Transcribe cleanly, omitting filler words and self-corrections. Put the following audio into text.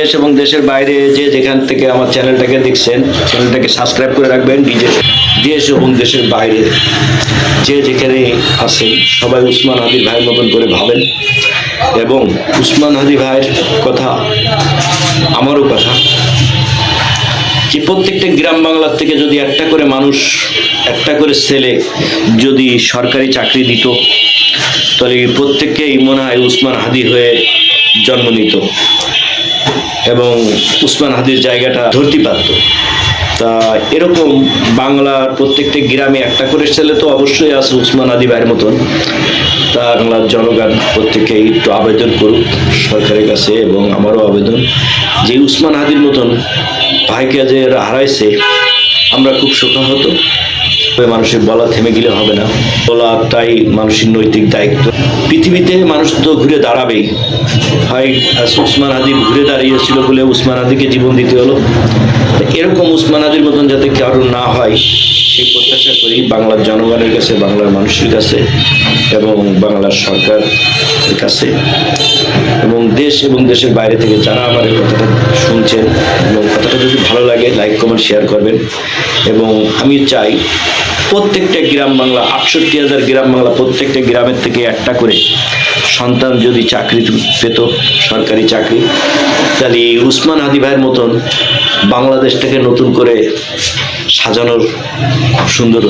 দেশ এবং দেশের বাইরে যে যেখান থেকে আমার চ্যানেলটাকে দেখছেন, চ্যানেলটাকে সাবস্ক্রাইব করে রাখবেন। দেশ এবং দেশের বাইরে যে যেখানে আছেন সবাই উসমান হাদির ভাইয়ের মতন করে ভাবেন, এবং উসমান হাদি ভাইয়ের কথা আমারও কথা, যে প্রত্যেকটা গ্রাম বাংলার থেকে যদি একটা করে মানুষ, একটা করে ছেলে যদি সরকারি চাকরি দিত, তাহলে প্রত্যেককেই মনে হয় উসমান হাদি হয়ে জন্ম নিত এবং উসমান হাদির জায়গাটা ধরতে পারত। তা এরকম বাংলার প্রত্যেকটা গ্রামে একটা করে ছেলে তো অবশ্যই আছে উসমান হাদি ভাইয়ের মতন। তা বাংলার জনগণ প্রত্যেকেই একটু আবেদন করুক সরকারের কাছে, এবং আমারও আবেদন যে উসমান হাদির মতন ভাইকে যে হারাইছে আমরা খুব শোকাহত। মানুষের বলা থেমে গেলে হবে না, বলাটাই মানুষের নৈতিক দায়িত্ব। পৃথিবীতে মানুষ তো ঘুরে দাঁড়াবেই, হয় উসমান হাদি ঘুরে দাঁড়িয়েছিল বলে উসমান হাদিকে জীবন দিতে হলো। এরকম উসমান হাদির মতন যাতে কারো না হয় সেই প্রত্যাশা করি বাংলার জনগণের কাছে, বাংলার মানুষের কাছে এবং বাংলার সরকারের কাছে, এবং দেশ এবং দেশের বাইরে থেকে যারা আমার এই কথাটা শুনছেন, এবং কথাটা যদি ভালো লাগে লাইক কমেন্ট শেয়ার করবেন। এবং আমি চাই প্রত্যেকটা গ্রাম বাংলা, 68,000 গ্রাম বাংলা, প্রত্যেকটা গ্রামের থেকে একটা করে সন্তান যদি চাকরি পেত, সরকারি চাকরি, তাহলে এই উসমান হাদি ভাইয়ের মতন বাংলাদেশটাকে নতুন করে সাজানোর খুব সুন্দর